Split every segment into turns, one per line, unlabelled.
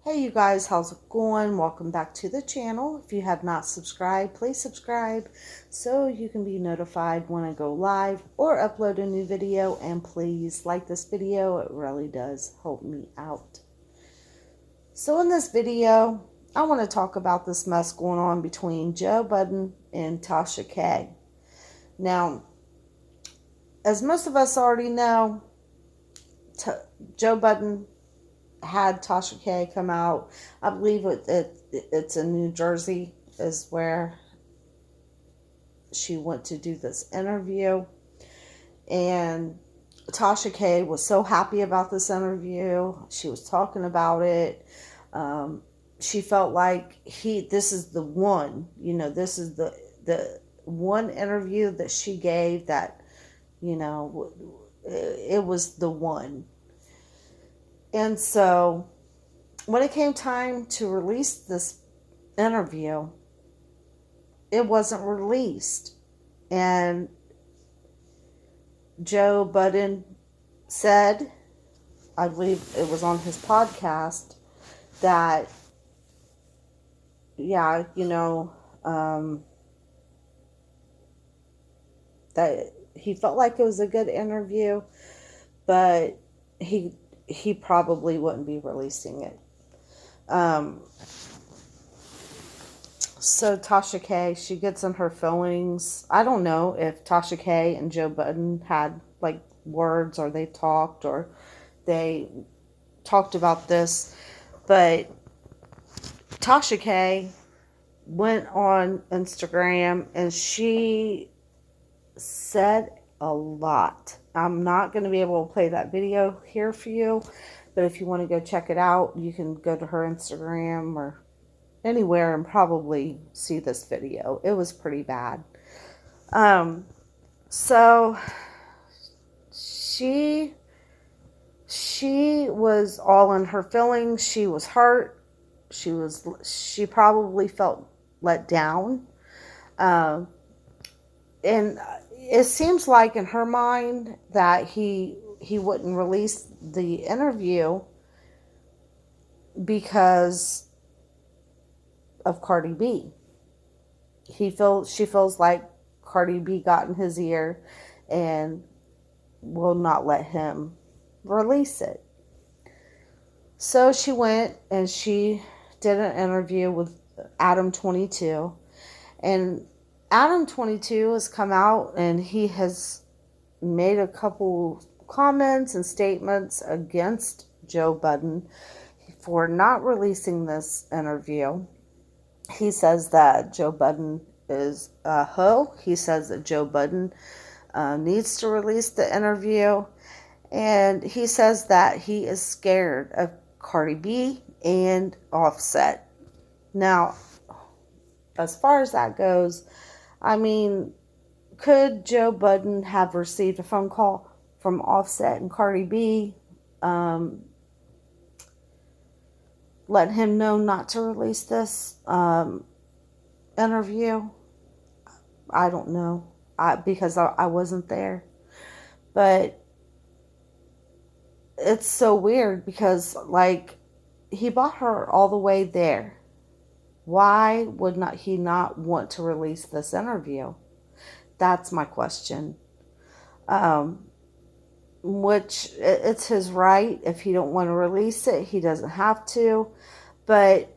Hey you guys, how's it going? Welcome back to the channel. If you have not subscribed, please subscribe so you can be notified when I go live or upload a new video. And please like this video, it really does help me out. So in this video, I want to talk about this mess going on between Joe Budden and Tasha K. Now, as most of us already know, Joe Budden had Tasha K come out. I believe it's in New Jersey is where she went to do this interview. And Tasha K was so happy about this interview. She was talking about it. She felt like this is the one, this is the one interview that she gave that, it was the one. And so when it came time to release this interview, it wasn't released. And Joe Budden said, I believe it was on his podcast, that, that he felt like it was a good interview, but he probably wouldn't be releasing it. So Tasha K, she gets in her feelings. I don't know if Tasha K and Joe Budden had like words, or they talked about this, but Tasha K went on Instagram and she said a lot. I'm not going to be able to play that video here for you, but if you want to go check it out, you can go to her Instagram or anywhere and probably see this video. It was pretty bad. So she was all in her feelings. She was hurt. She probably felt let down. And it seems like in her mind that he wouldn't release the interview because of Cardi B. She feels like Cardi B got in his ear and will not let him release it. So she went and she did an interview with Adam 22, and Adam 22 has come out and he has made a couple comments and statements against Joe Budden for not releasing this interview. He says that Joe Budden is a hoe. He says that Joe Budden needs to release the interview. And he says that he is scared of Cardi B and Offset. Now, as far as that goes, I mean, could Joe Budden have received a phone call from Offset and Cardi B, letting him know not to release this interview? I don't know, because I wasn't there. But it's so weird because, like, he brought her all the way there. Why would he not want to release this interview? That's my question. Which it's his right. If he don't want to release it, he doesn't have to. But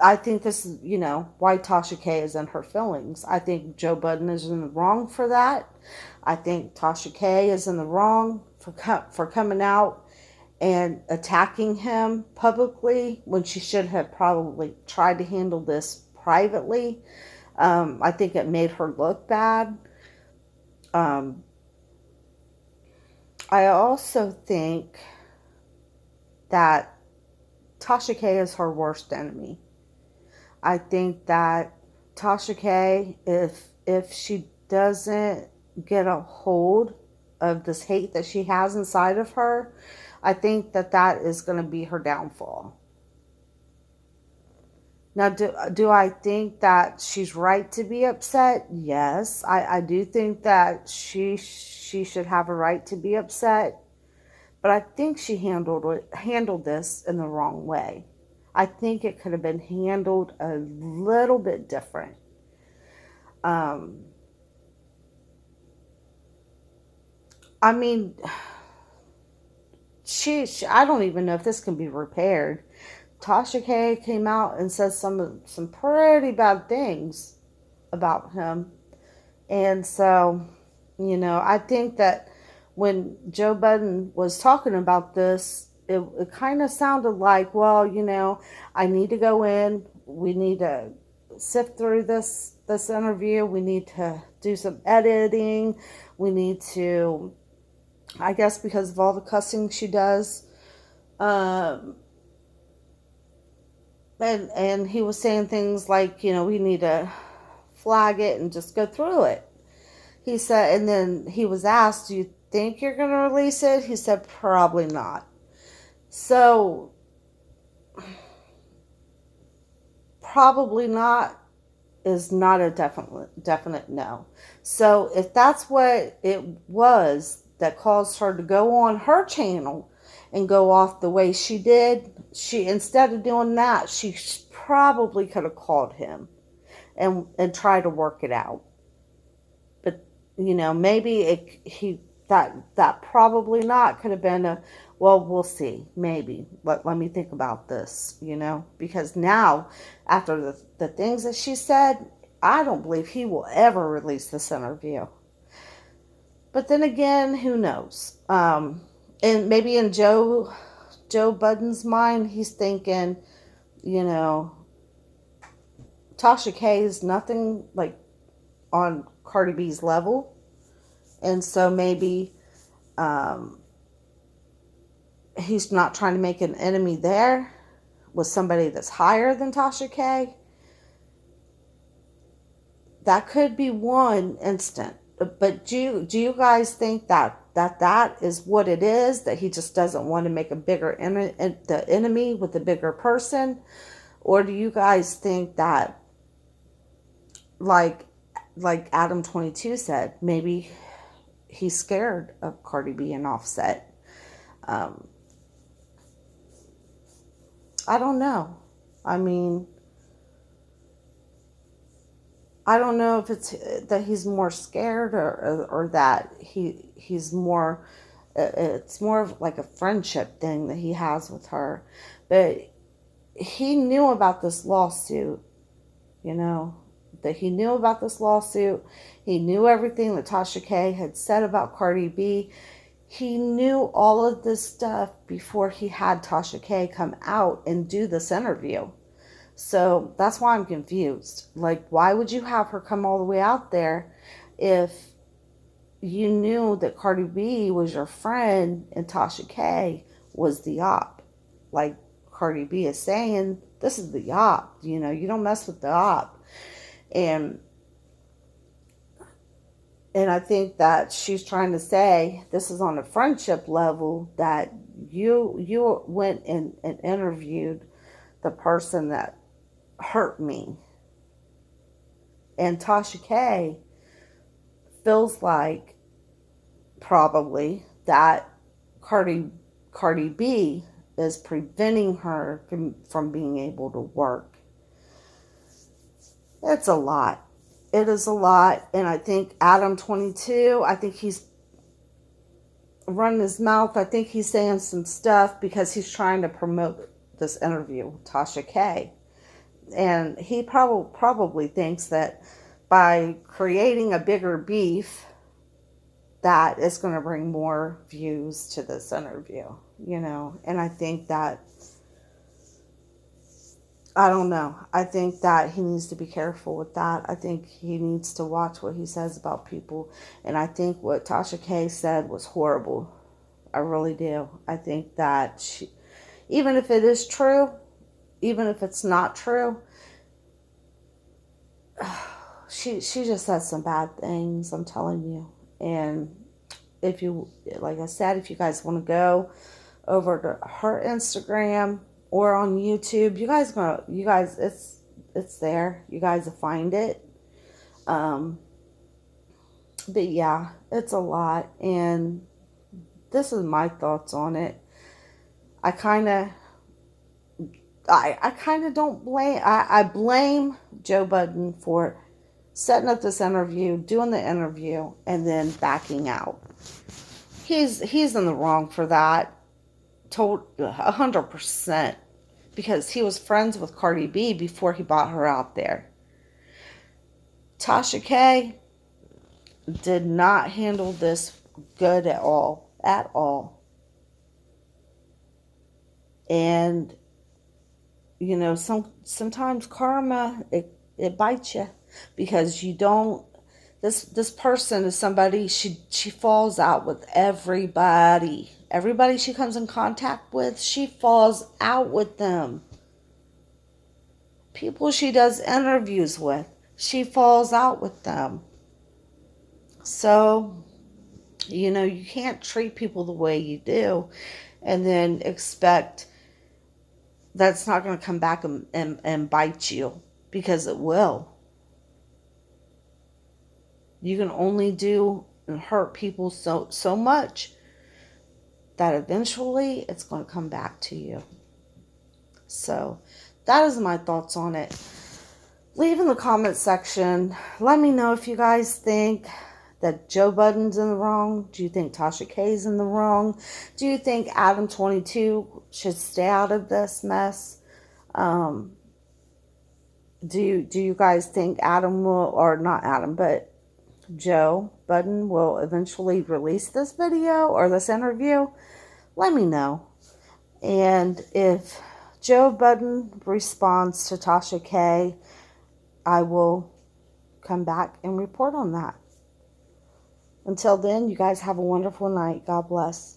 I think this is, why Tasha K is in her feelings. I think Joe Budden is in the wrong for that. I think Tasha K is in the wrong for coming out and attacking him publicly when she should have probably tried to handle this privately. I think it made her look bad. I also think that Tasha K is her worst enemy. I think that Tasha K, if she doesn't get a hold of this hate that she has inside of her, I think that is going to be her downfall. Now, do I think that she's right to be upset? Yes, I do think that she should have a right to be upset. but I think she handled this in the wrong way. I think it could have been handled a little bit different. Um, I mean, I don't even know if this can be repaired. Tasha K came out and said some pretty bad things about him. And so, I think that when Joe Budden was talking about this, it kind of sounded like, well, I need to go in. We need to sift through this interview. We need to do some editing. We need to, I guess, because of all the cussing she does. Um, and he was saying things like, we need to flag it and just go through it. He said, and then he was asked, do you think you're going to release it? He said, probably not. So, probably not is not a definite no. So, if that's what it was that caused her to go on her channel and go off the way she did, instead of doing that, she probably could have called him and try to work it out. But maybe that probably not could have been a, well, we'll see, maybe let me think about this, because now after the things that she said, I don't believe he will ever release this interview. But then again, who knows? And maybe in Joe Budden's mind, he's thinking, Tasha K is nothing like on Cardi B's level. And so maybe he's not trying to make an enemy there with somebody that's higher than Tasha K. That could be one instant. But do you guys think that is what it is? That he just doesn't want to make a bigger the enemy with a bigger person? Or do you guys think that, like Adam 22 said, maybe he's scared of Cardi B and Offset? I don't know. I mean, I don't know if it's that he's more scared or that he's more, it's more of like a friendship thing that he has with her. But he knew about this lawsuit, that he knew about this lawsuit. He knew everything that Tasha K had said about Cardi B. He knew all of this stuff before he had Tasha K come out and do this interview. So that's why I'm confused. Like, why would you have her come all the way out there if you knew that Cardi B was your friend and Tasha K was the op? Like Cardi B is saying, this is the op. You don't mess with the op. And I think that she's trying to say this is on a friendship level, that you went and interviewed the person that hurt me. And Tasha K feels like probably that Cardi B is preventing her from being able to work. It's a lot. It is a lot. And I think Adam 22, I think he's running his mouth. I think he's saying some stuff because he's trying to promote this interview with Tasha K. And he probably thinks that by creating a bigger beef, that is going to bring more views to this interview, And I think that, I don't know. I think that he needs to be careful with that. I think he needs to watch what he says about people. And I think what Tasha K said was horrible. I really do. I think that even if it is true, even if it's not true, she just said some bad things, I'm telling you. And if you, like I said, if you guys want to go over to her Instagram or on YouTube, you guys, it's there. You guys will find it. But yeah, it's a lot. And this is my thoughts on it. I kind of I don't blame, I blame Joe Budden for setting up this interview, doing the interview, and then backing out. He's in the wrong for that, 100%, because he was friends with Cardi B before he bought her out there. Tasha K did not handle this good at all, And sometimes karma, it bites you, because you don't. This person is somebody, she falls out with everybody. Everybody she comes in contact with, she falls out with them. People she does interviews with, she falls out with them. So, you can't treat people the way you do and then expect that's not going to come back and bite you, because it will. You can only do and hurt people so much that eventually it's going to come back to you. So that is my thoughts on it. Leave in the comment section. Let me know if you guys think that Joe Budden's in the wrong. Do you think Tasha K's in the wrong? Do you think Adam 22 should stay out of this mess? Do you guys think Adam will, or not Adam, but Joe Budden will eventually release this video or this interview? Let me know. And if Joe Budden responds to Tasha K, I will come back and report on that. Until then, you guys have a wonderful night. God bless.